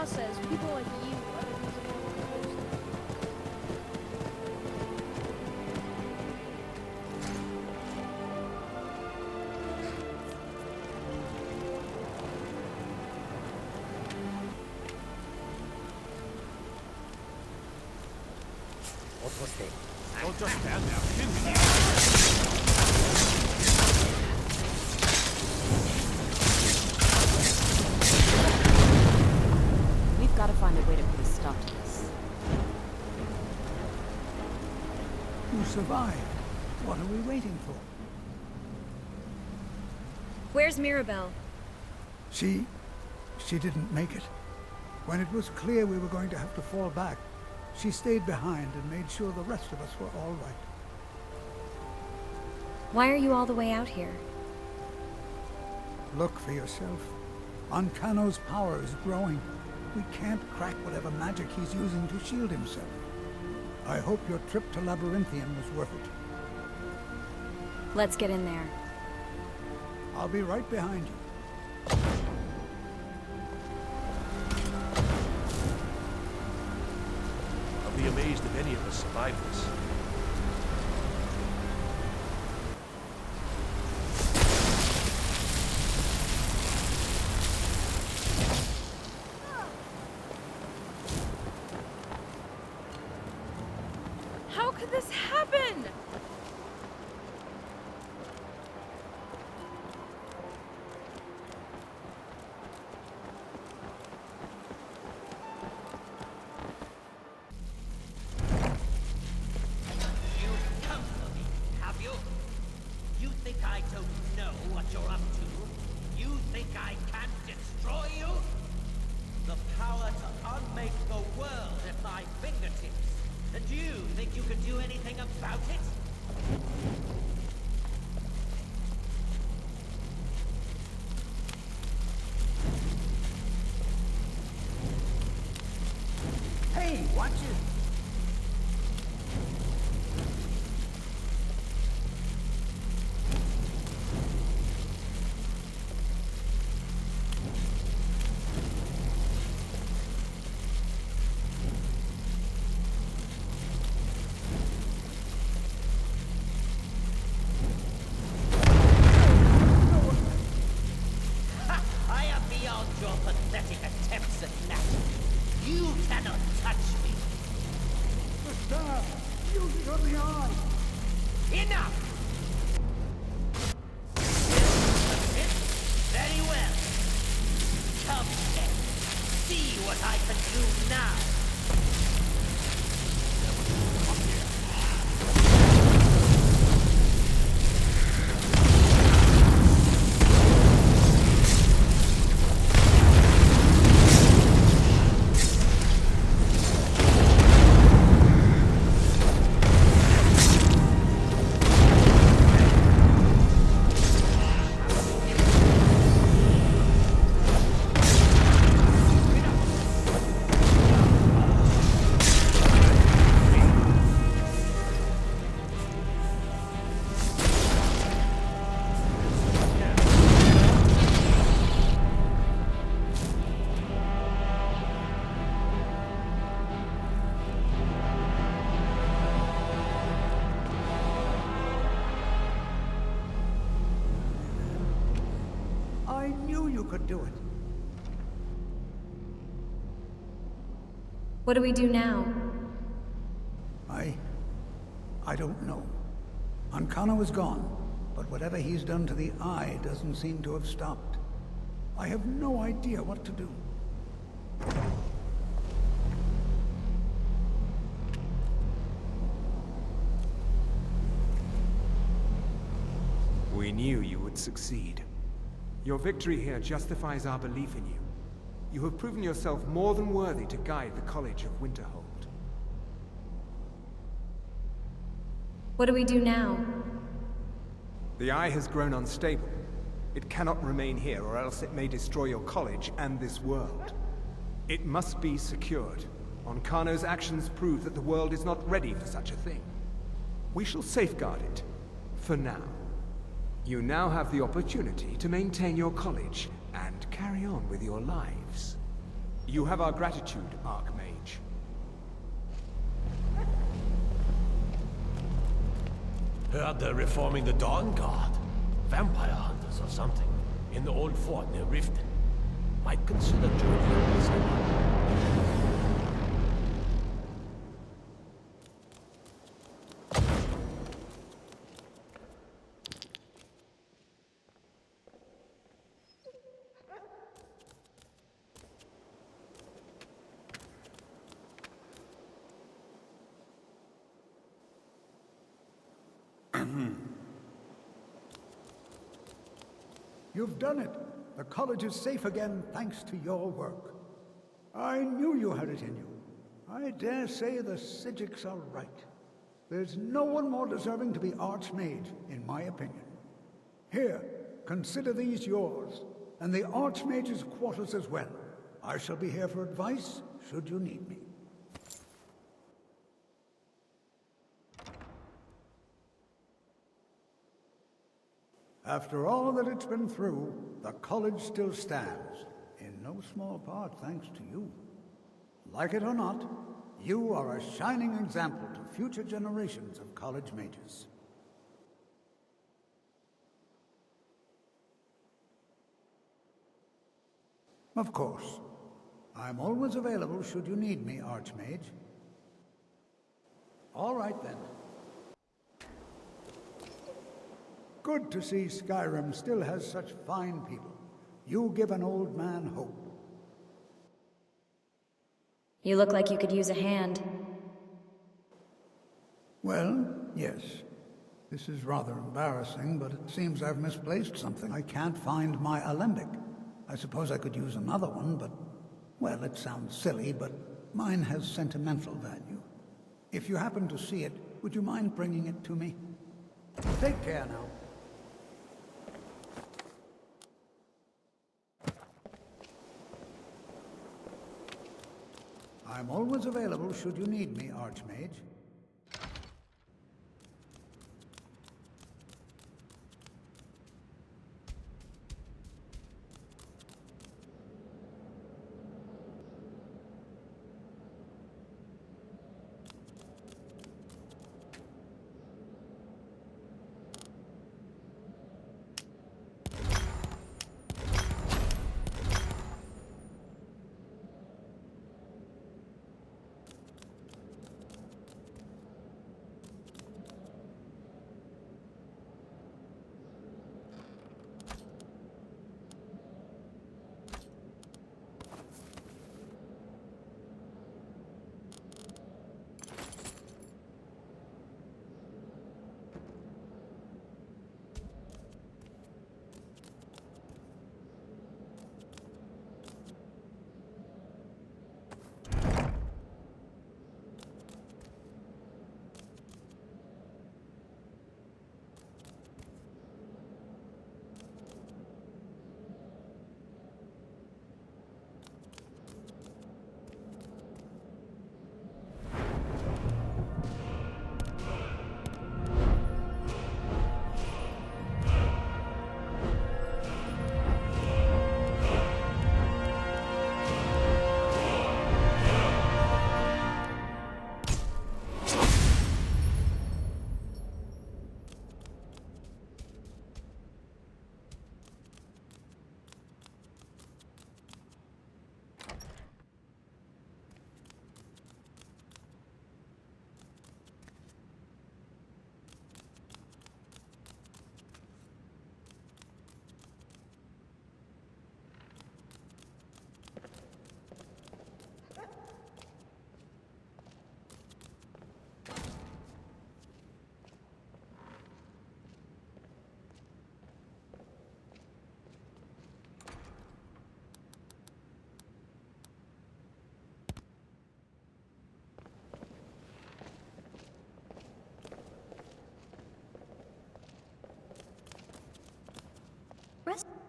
process, people like you are the reason why we're close. Don't just stand there. Continue. We've got to find a way to put a stop to this. You survived. What are we waiting for? Where's Mirabelle? She didn't make it. When it was clear we were going to have to fall back, she stayed behind and made sure the rest of us were all right. Why are you all the way out here? Look for yourself. Ancano's power is growing. We can't crack whatever magic he's using to shield himself. I hope your trip to Labyrinthian was worth it. Let's get in there. I'll be right behind you. I'll be amazed if any of us survive this. How could this happen? You've come for me, have you? You think I don't know what you're up to? You think I can't destroy you? The power to unmake the world at my fingertips. And you think you can do anything about it? Hey, watch it! Ha! I am beyond your pathetic attempts at that. You cannot touch me. The star! Use it on the eye! Enough! Very well. Come then. See what I can do now. I knew you could do it. What do we do now? I don't know. Ancano is gone, but whatever he's done to the eye doesn't seem to have stopped. I have no idea what to do. We knew you would succeed. Your victory here justifies our belief in you. You have proven yourself more than worthy to guide the College of Winterhold. What do we do now? The Eye has grown unstable. It cannot remain here, or else it may destroy your college and this world. It must be secured. Ancano's actions prove that the world is not ready for such a thing. We shall safeguard it, for now. You now have the opportunity to maintain your college and carry on with your lives. You have our gratitude, Archmage. Heard they're reforming the Dawn Guard. Vampire hunters or something. In the old fort near Riften. Might consider joining this. You've done it. The college is safe again thanks to your work. I knew you had it in you. I dare say the Psijics are right. There's no one more deserving to be Archmage, in my opinion. Here, consider these yours, and the Archmage's quarters as well. I shall be here for advice, should you need me. After all that it's been through, the college still stands, in no small part thanks to you. Like it or not, you are a shining example to future generations of college mages. Of course. I'm always available should you need me, Archmage. All right then. Good to see Skyrim still has such fine people. You give an old man hope. You look like you could use a hand. Well, yes. This is rather embarrassing, but it seems I've misplaced something. I can't find my alembic. I suppose I could use another one, but... well, it sounds silly, but mine has sentimental value. If you happen to see it, would you mind bringing it to me? Take care now. I'm always available should you need me, Archmage.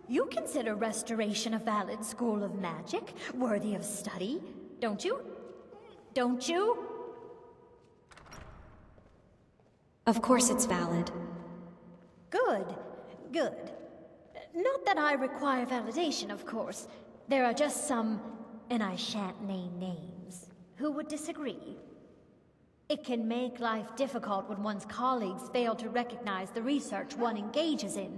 You consider restoration a valid school of magic, worthy of study, don't you? Don't you? Of course it's valid. Good, good. Not that I require validation, of course. There are just some and I shan't name names. Who would disagree? It can make life difficult when one's colleagues fail to recognize the research one engages in.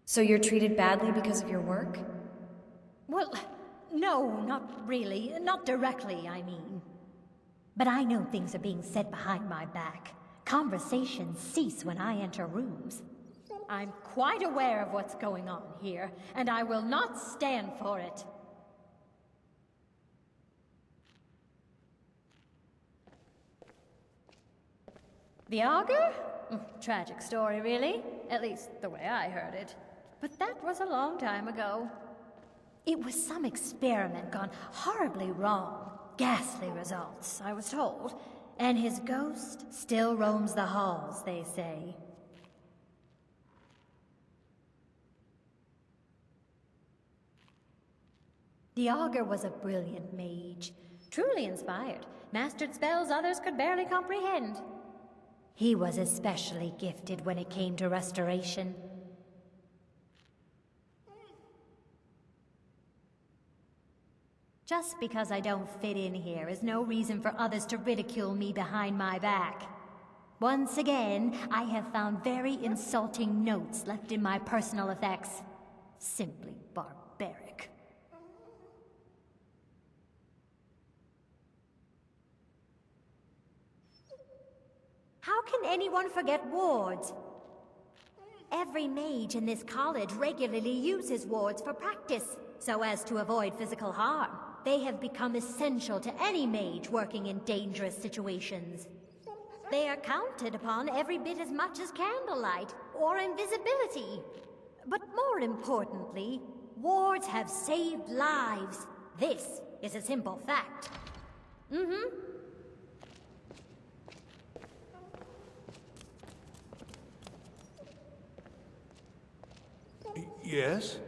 So you're treated badly because of your work? Well, no, not really. Not directly, I mean. But I know things are being said behind my back. Conversations cease when I enter rooms. I'm quite aware of what's going on here, and I will not stand for it. The Augur? Tragic story, really. At least the way I heard it. But that was a long time ago. It was some experiment gone horribly wrong. Ghastly results, I was told. And his ghost still roams the halls, they say. The Augur was a brilliant mage. Truly inspired. Mastered spells others could barely comprehend. He was especially gifted when it came to restoration. Just because I don't fit in here is no reason for others to ridicule me behind my back. Once again, I have found very insulting notes left in my personal effects. Simply barbaric. How can anyone forget wards? Every mage in this college regularly uses wards for practice, so as to avoid physical harm. They have become essential to any mage working in dangerous situations. They are counted upon every bit as much as candlelight or invisibility. But more importantly, wards have saved lives. This is a simple fact. Yes?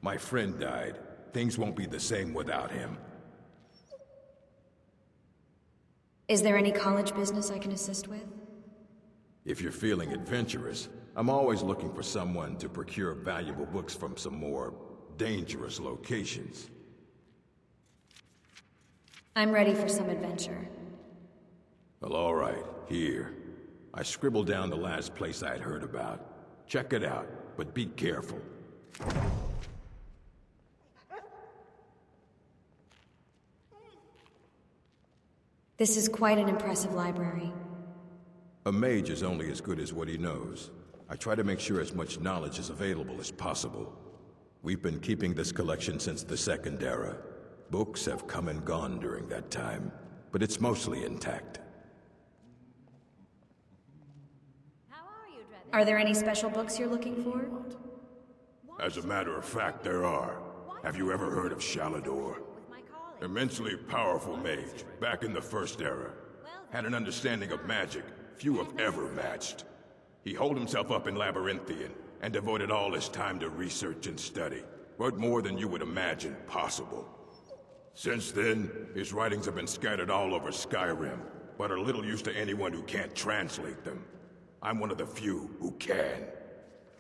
My friend died. Things won't be the same without him. Is there any college business I can assist with? If you're feeling adventurous, I'm always looking for someone to procure valuable books from some more dangerous locations. I'm ready for some adventure. Well, all right. Here. I scribbled down the last place I'd heard about. Check it out, but be careful. This is quite an impressive library. A mage is only as good as what he knows. I try to make sure as much knowledge is available as possible. We've been keeping this collection since the Second Era. Books have come and gone during that time, but it's mostly intact. Are there any special books you're looking for? As a matter of fact, there are. Have you ever heard of Shalador? Immensely powerful mage, back in the First Era. Had an understanding of magic few have ever matched. He holed himself up in Labyrinthian, and devoted all his time to research and study. But more than you would imagine possible. Since then, his writings have been scattered all over Skyrim, but are little use to anyone who can't translate them. I'm one of the few who can.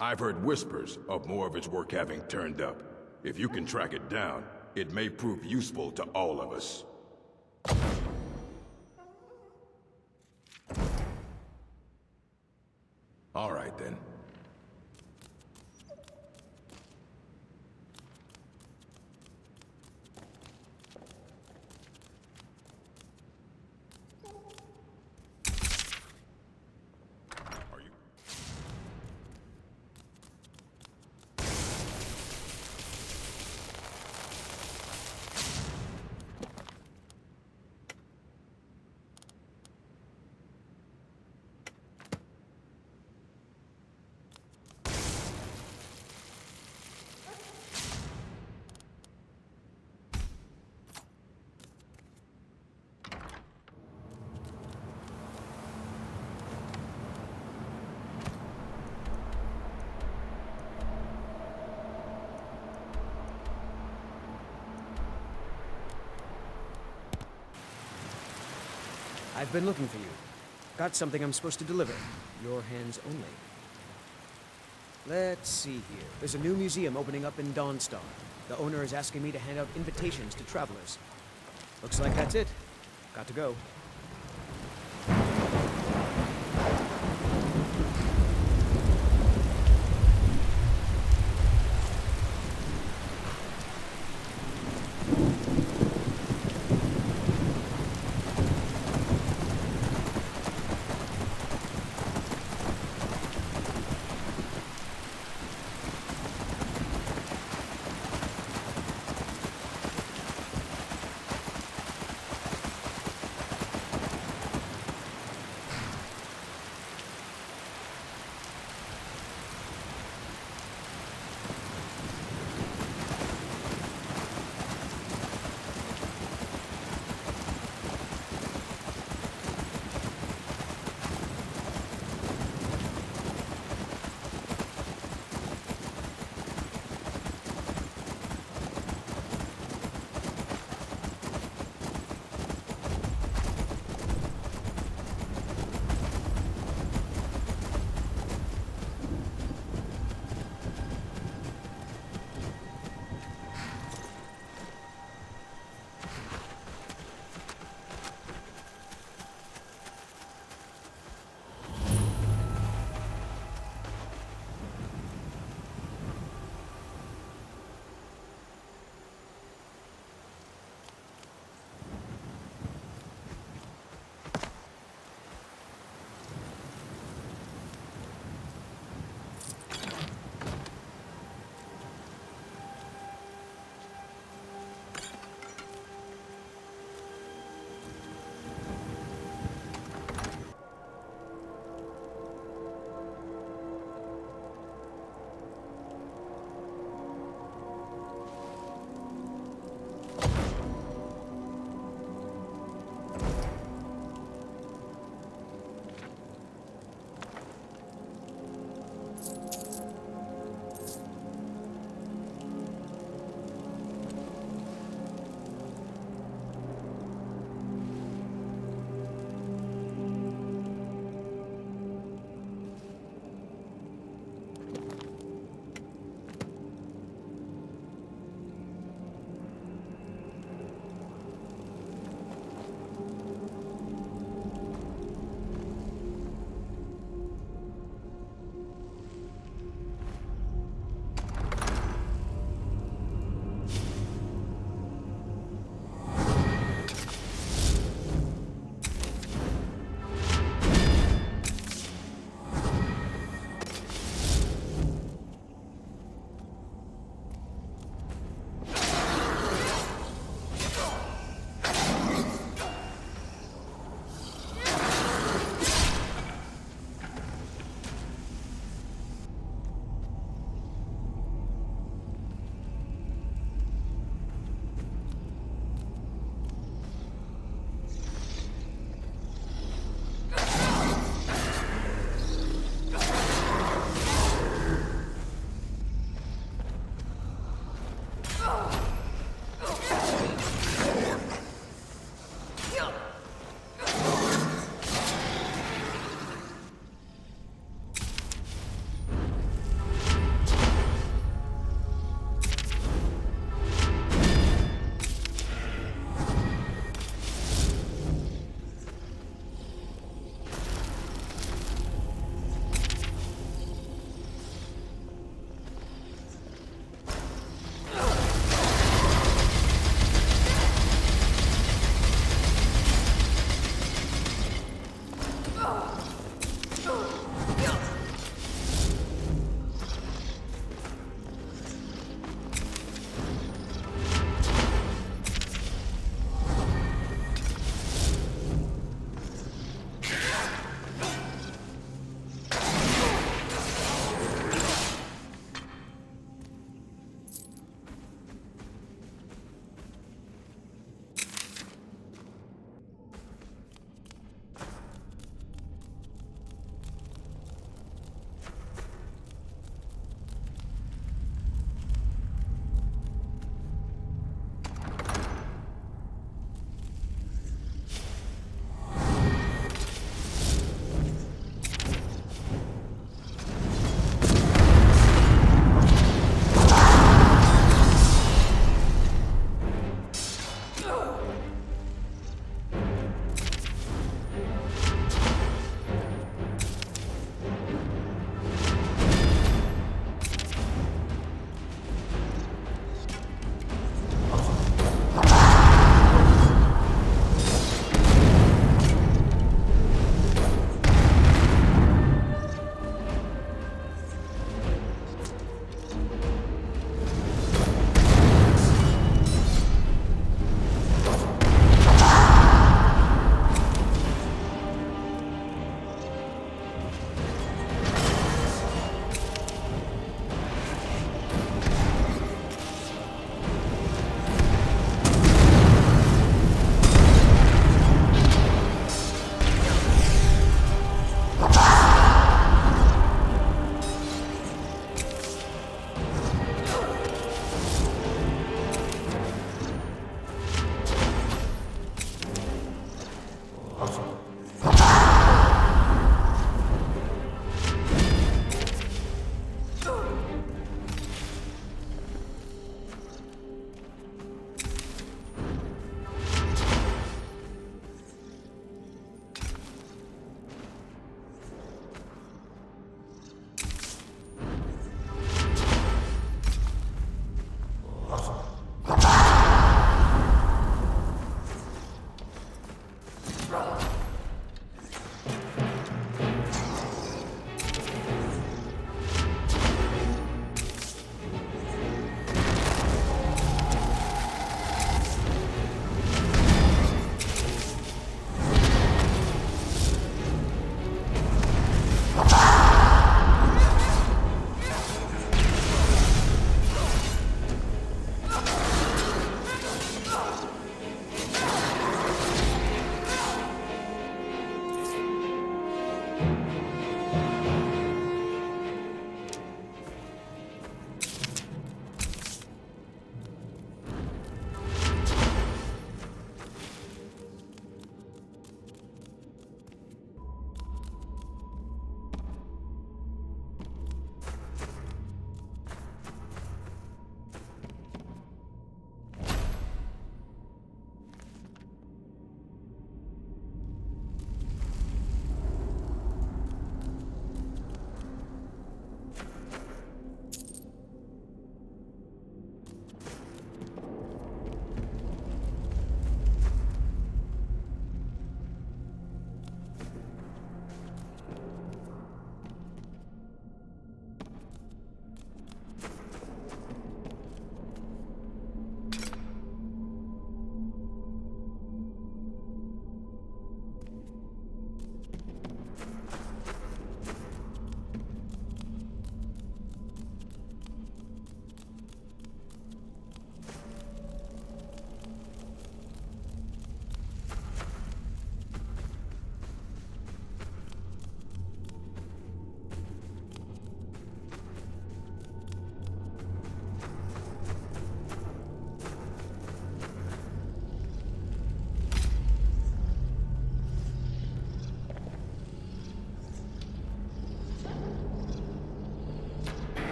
I've heard whispers of more of his work having turned up. If you can track it down, it may prove useful to all of us. All right, then. I've been looking for you. Got something I'm supposed to deliver. Your hands only. Let's see here. There's a new museum opening up in Dawnstar. The owner is asking me to hand out invitations to travelers. Looks like that's it. Got to go.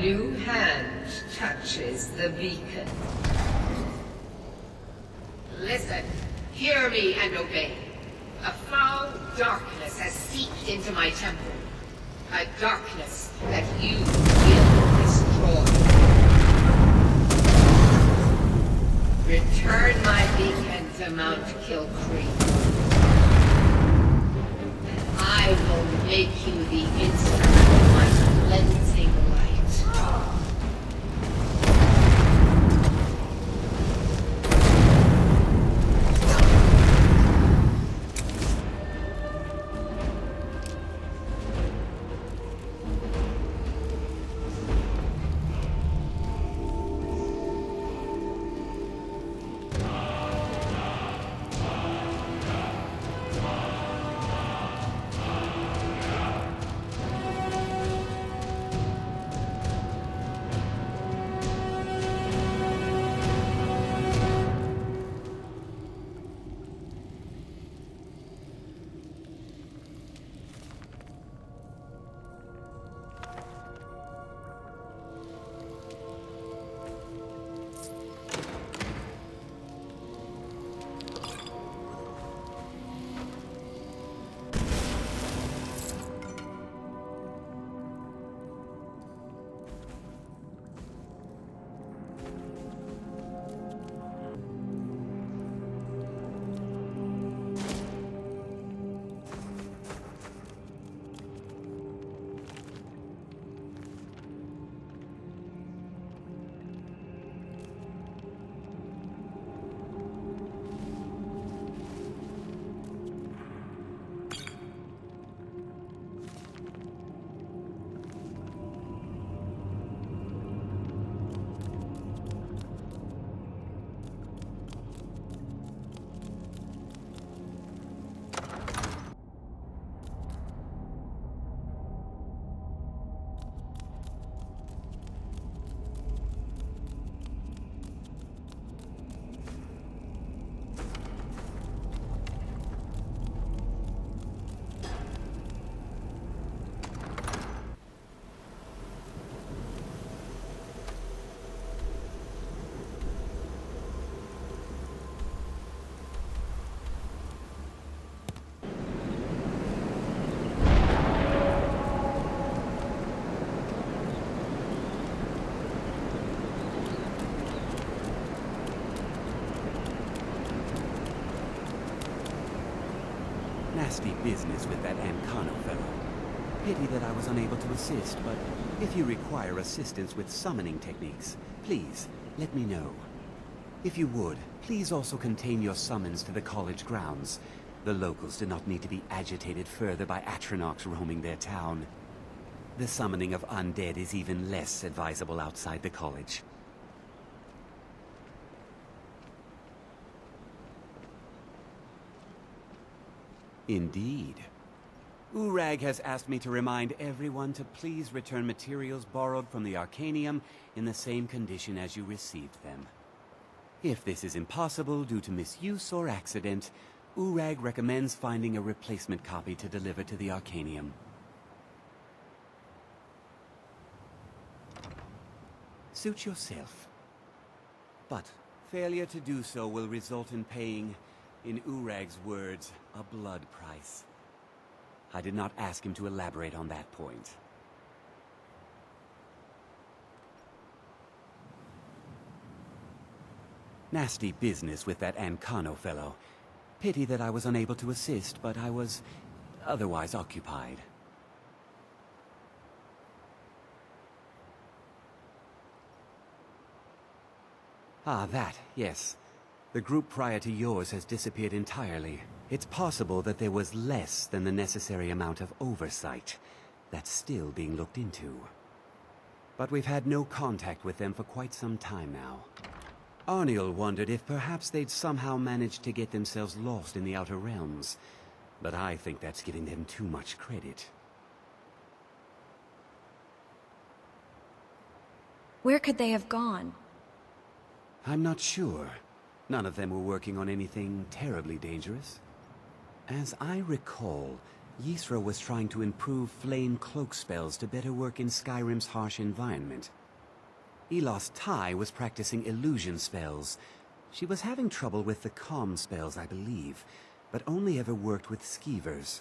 new hand touches the beacon. Listen, hear me and obey. A foul darkness has seeped into my temple. A darkness that you will destroy. Return my beacon to Mount Kilcree. I will make you the instrument of my cleansing light. Nasty business with that Ancano fellow. Pity that I was unable to assist, but if you require assistance with summoning techniques, please, let me know. If you would, please also contain your summons to the college grounds. The locals do not need to be agitated further by Atronachs roaming their town. The summoning of undead is even less advisable outside the college. Indeed. Urag has asked me to remind everyone to please return materials borrowed from the Arcanium in the same condition as you received them. If this is impossible due to misuse or accident, Urag recommends finding a replacement copy to deliver to the Arcanium. Suit yourself. But failure to do so will result in paying, in Urag's words, a blood price. I did not ask him to elaborate on that point. Nasty business with that Ancano fellow. Pity that I was unable to assist, but I was otherwise occupied. Ah, that, yes. The group prior to yours has disappeared entirely. It's possible that there was less than the necessary amount of oversight. That's still being looked into. But we've had no contact with them for quite some time now. Arniel wondered if perhaps they'd somehow managed to get themselves lost in the Outer Realms. But I think that's giving them too much credit. Where could they have gone? I'm not sure. None of them were working on anything terribly dangerous. As I recall, Ysra was trying to improve flame cloak spells to better work in Skyrim's harsh environment. Elos Tai was practicing illusion spells. She was having trouble with the calm spells, I believe, but only ever worked with skeevers.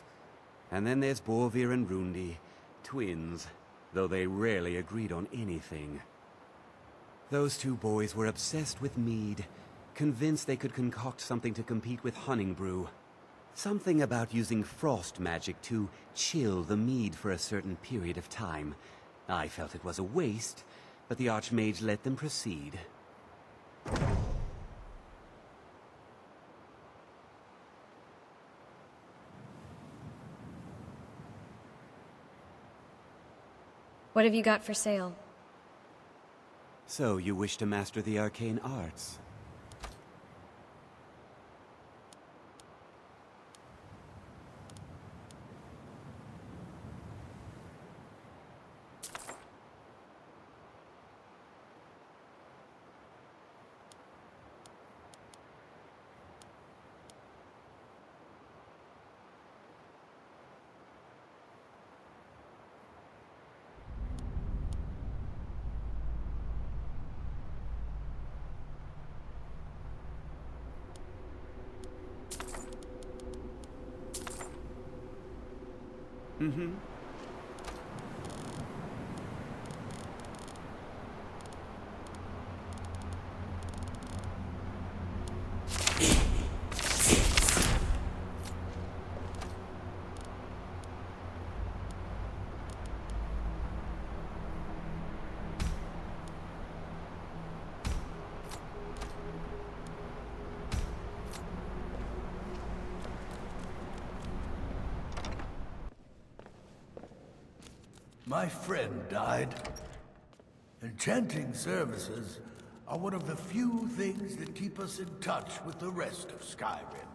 And then there's Borvir and Rundi, twins, though they rarely agreed on anything. Those two boys were obsessed with mead, convinced they could concoct something to compete with Honningbrew. Something about using frost magic to chill the mead for a certain period of time. I felt it was a waste, but the Archmage let them proceed. What have you got for sale? So, you wish to master the arcane arts? Mm-hmm. My friend died. Enchanting services are one of the few things that keep us in touch with the rest of Skyrim.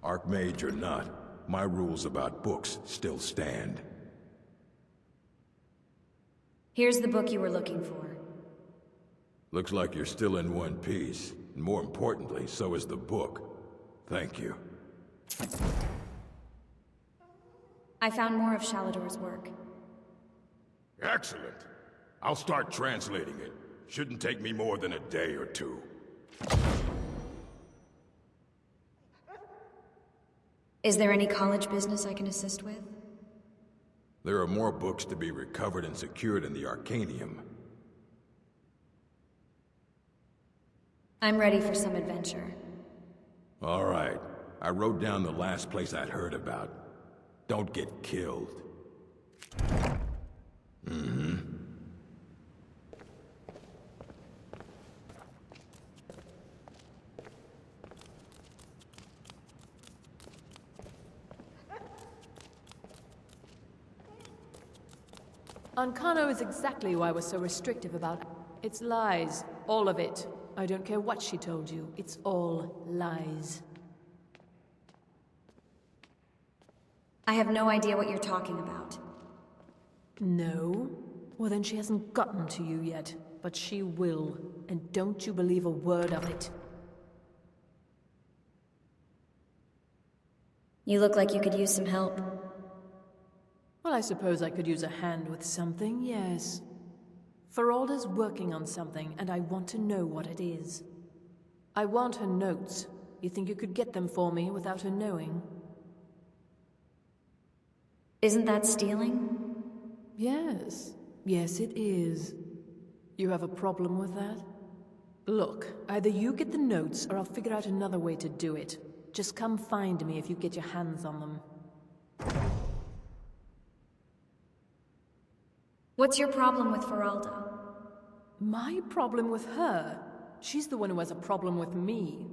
Archmage or not, my rules about books still stand. Here's the book you were looking for. Looks like you're still in one piece. And more importantly, so is the book. Thank you. I found more of Shalador's work. Excellent. I'll start translating it. Shouldn't take me more than a day or two. Is there any college business I can assist with? There are more books to be recovered and secured in the Arcanium. I'm ready for some adventure. All right. I wrote down the last place I'd heard about. Don't get killed. Mm-hmm. Ancano is exactly why we're so restrictive about it. It's lies. All of it. I don't care what she told you. It's all lies. I have no idea what you're talking about. No? Well, then she hasn't gotten to you yet. But she will. And don't you believe a word of it. You look like you could use some help. Well, I suppose I could use a hand with something, yes. Feralda's working on something, and I want to know what it is. I want her notes. You think you could get them for me without her knowing? Isn't that stealing? Yes. Yes, it is. You have a problem with that? Look, either you get the notes, or I'll figure out another way to do it. Just come find me if you get your hands on them. What's your problem with Feralda? My problem with her? She's the one who has a problem with me.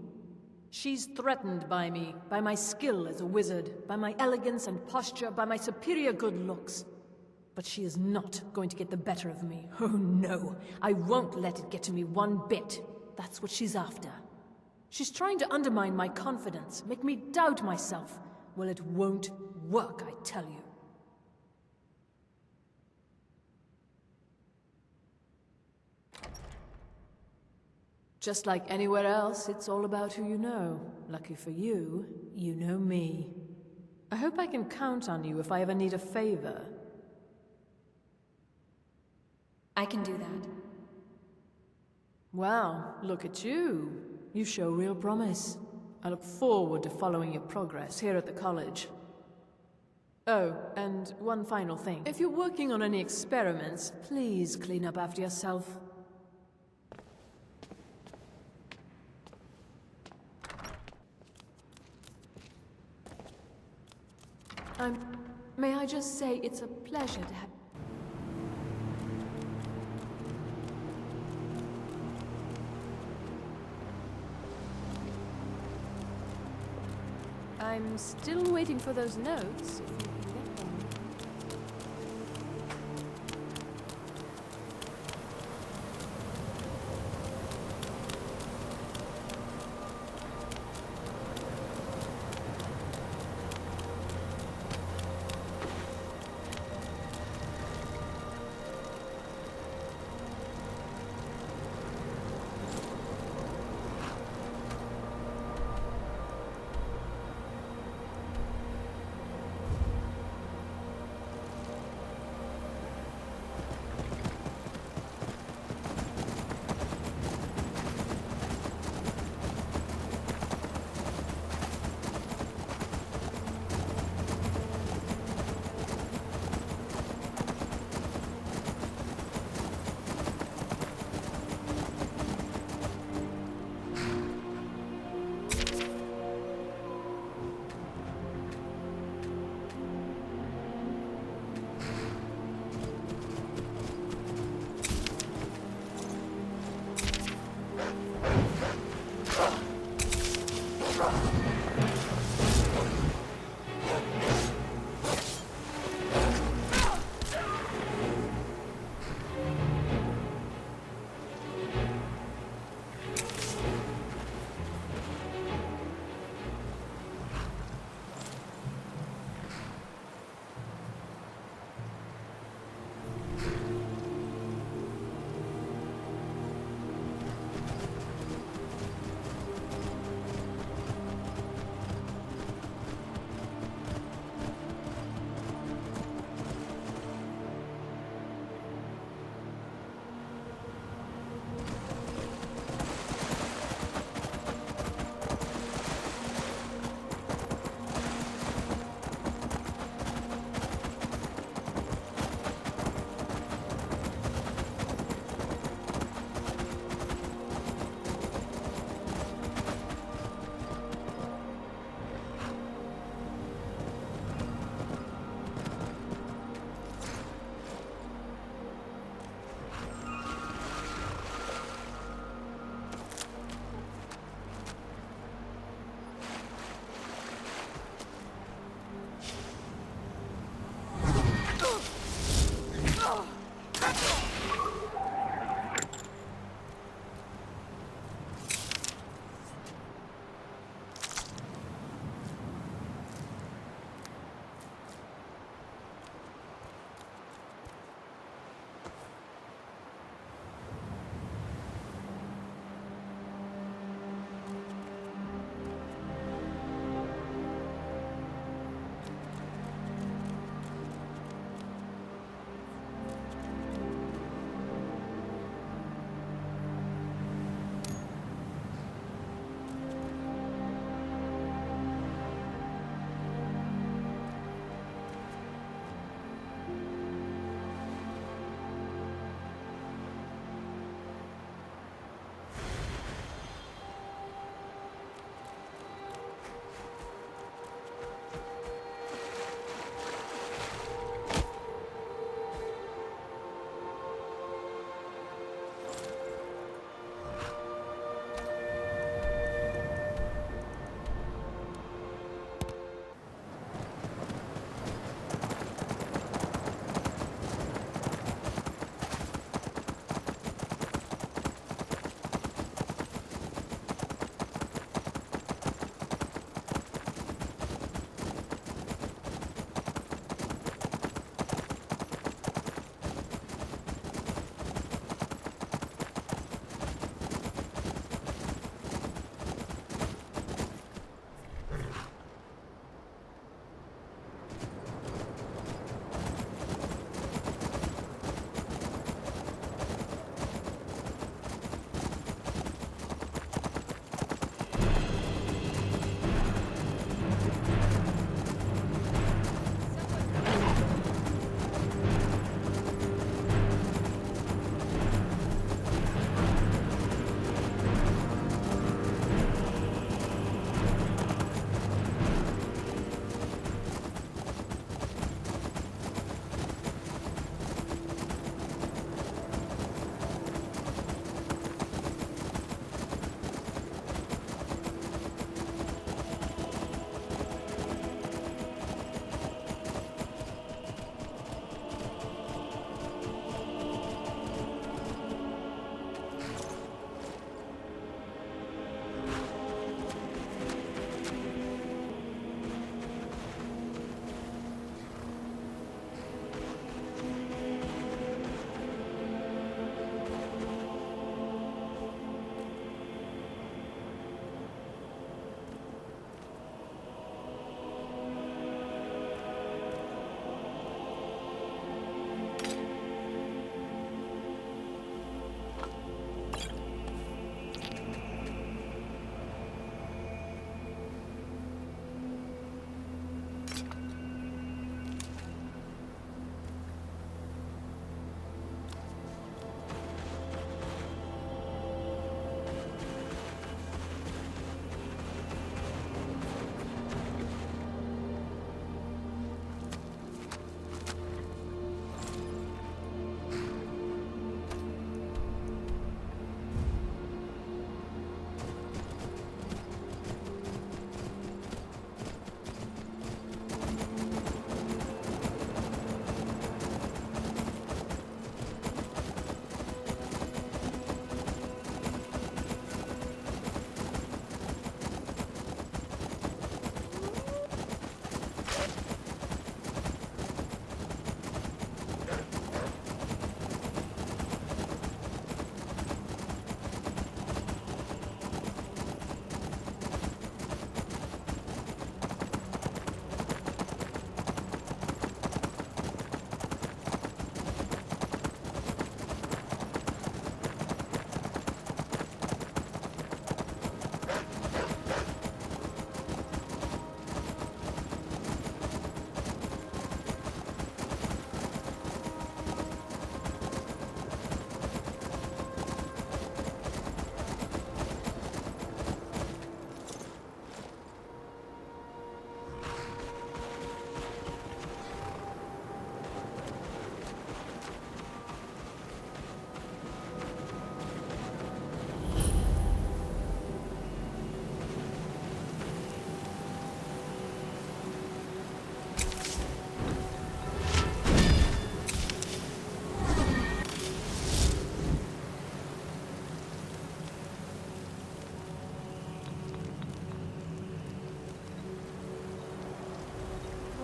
She's threatened by me, by my skill as a wizard, by my elegance and posture, by my superior good looks. But she is not going to get the better of me. Oh no, I won't let it get to me one bit. That's what she's after. She's trying to undermine my confidence, make me doubt myself. Well, it won't work, I tell you. Just like anywhere else, it's all about who you know. Lucky for you, you know me. I hope I can count on you if I ever need a favor. I can do that. Well, look at you. You show real promise. I look forward to following your progress here at the college. Oh, and one final thing. If you're working on any experiments, please clean up after yourself. May I just say it's a pleasure to have... I'm still waiting for those notes, if you can get them.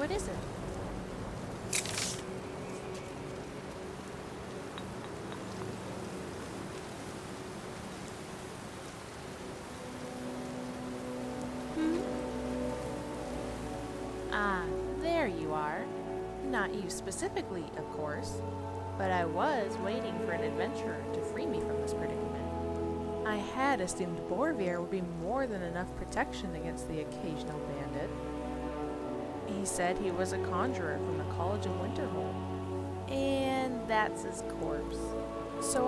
What is it? Ah, there you are. Not you specifically, of course, but I was waiting for an adventurer to free me from this predicament. I had assumed Borvir would be more than enough protection against the occasional bandit. He said he was a conjurer from the College of Winterhold, and that's his corpse. So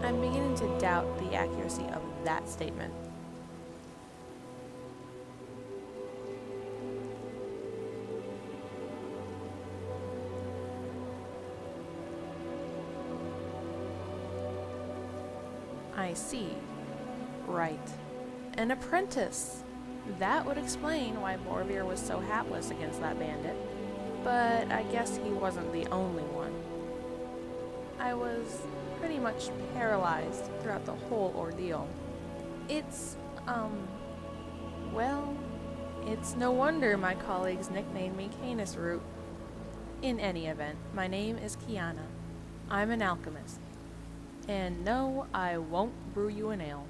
I'm beginning to doubt the accuracy of that statement. I see. Right. An apprentice. That would explain why Borvir was so hapless against that bandit. But I guess he wasn't the only one. I was pretty much paralyzed throughout the whole ordeal. It's, well, it's no wonder my colleagues nicknamed me Canis Root. In any event, my name is Kiana. I'm an alchemist. And no, I won't brew you an ale.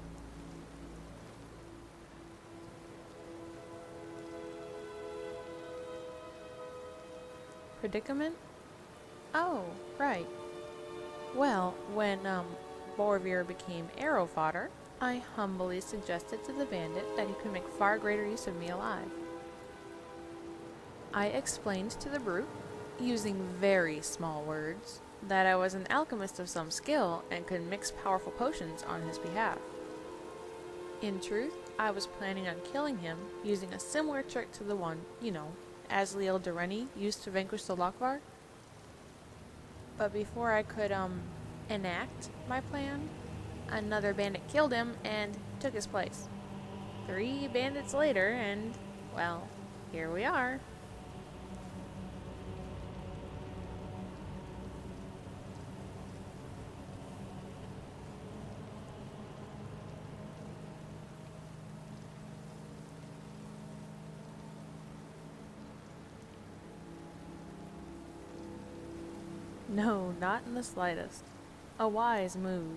Predicament? Oh, right. Well, when, Borvir became arrow fodder, I humbly suggested to the bandit that he could make far greater use of me alive. I explained to the brute, using very small words, that I was an alchemist of some skill and could mix powerful potions on his behalf. In truth, I was planning on killing him using a similar trick to the one, Asliel Dureni used to vanquish the Lokvar. But before I could, enact my plan, another bandit killed him and took his place. 3 bandits later, and, well, here we are. No, not in the slightest. A wise move.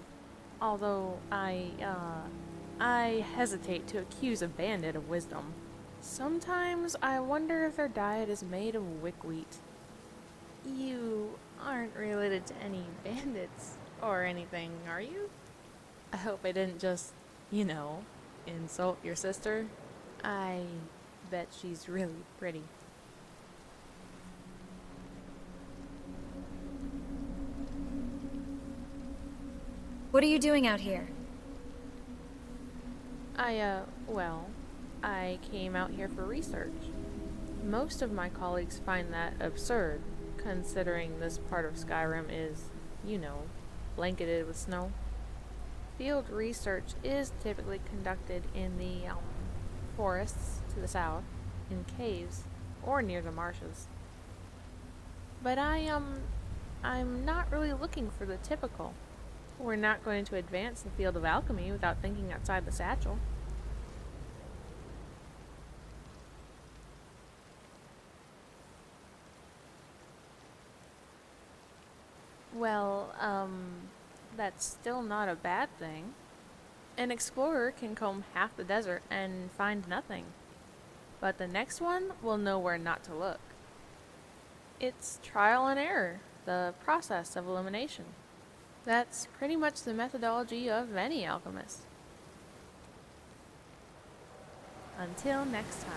Although I hesitate to accuse a bandit of wisdom. Sometimes I wonder if their diet is made of wickweat. You aren't related to any bandits or anything, are you? I hope I didn't just, insult your sister. I bet she's really pretty. What are you doing out here? I came out here for research. Most of my colleagues find that absurd, considering this part of Skyrim is, blanketed with snow. Field research is typically conducted in the, forests to the south, in caves, or near the marshes. But I'm not really looking for the typical. We're not going to advance the field of alchemy without thinking outside the satchel. Well, that's still not a bad thing. An explorer can comb half the desert and find nothing. But the next one will know where not to look. It's trial and error, the process of elimination. That's pretty much the methodology of any alchemist. Until next time.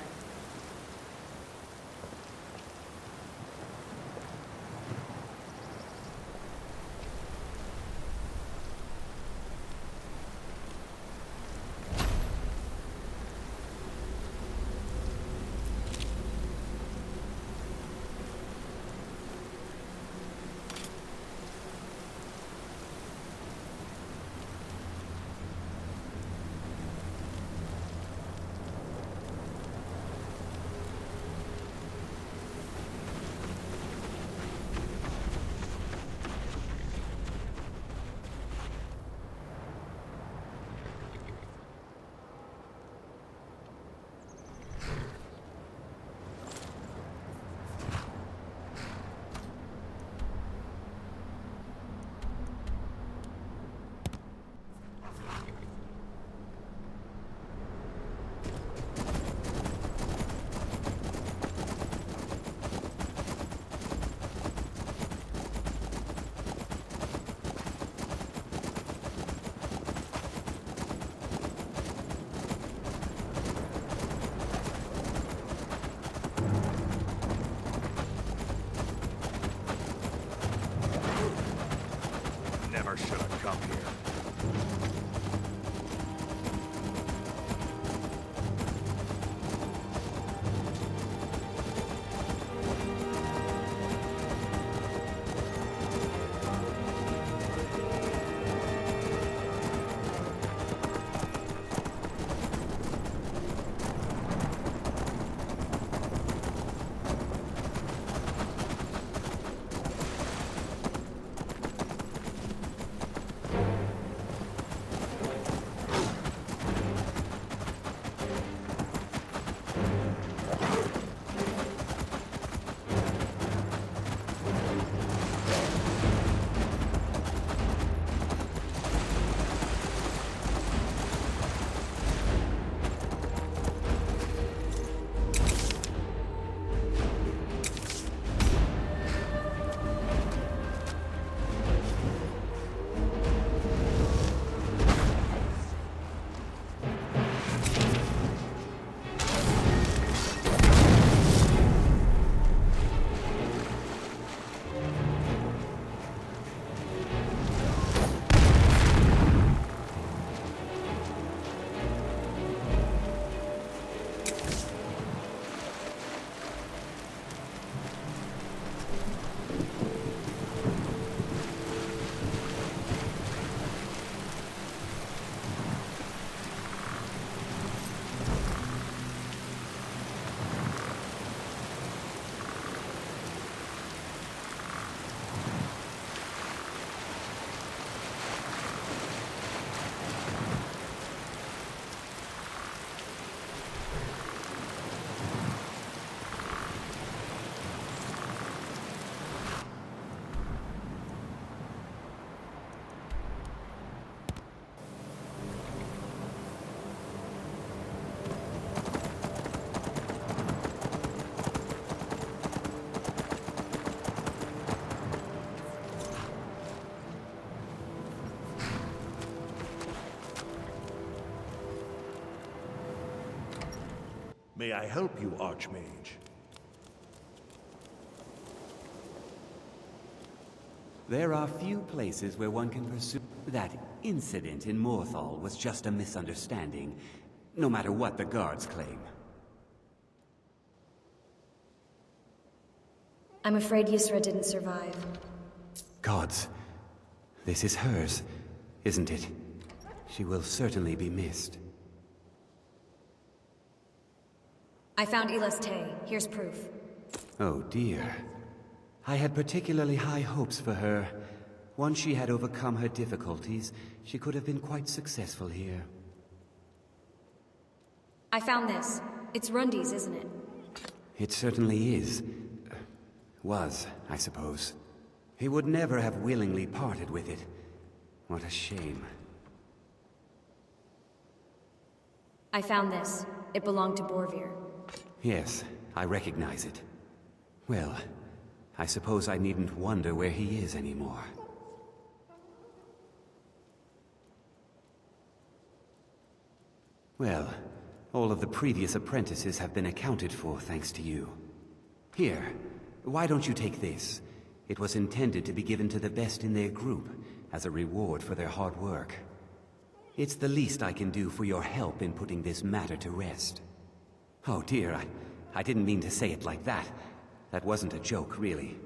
May I help you, Archmage? There are few places where one can pursue... That incident in Morthal was just a misunderstanding, no matter what the guards claim. I'm afraid Yusra didn't survive. Gods. This is hers, isn't it? She will certainly be missed. I found Elastay. Here's proof. Oh dear. I had particularly high hopes for her. Once she had overcome her difficulties, she could have been quite successful here. I found this. It's Rundi's, isn't it? It certainly is. Was, I suppose. He would never have willingly parted with it. What a shame. I found this. It belonged to Borvir. Yes, I recognize it. Well, I suppose I needn't wonder where he is anymore. Well, all of the previous apprentices have been accounted for thanks to you. Here, why don't you take this? It was intended to be given to the best in their group, as a reward for their hard work. It's the least I can do for your help in putting this matter to rest. Oh dear, I didn't mean to say it like that. That wasn't a joke, really.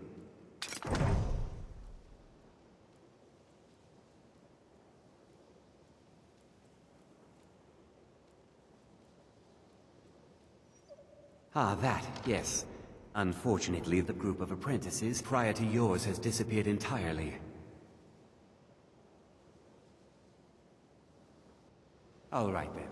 Ah, that, yes. Unfortunately, the group of apprentices prior to yours has disappeared entirely. All right then.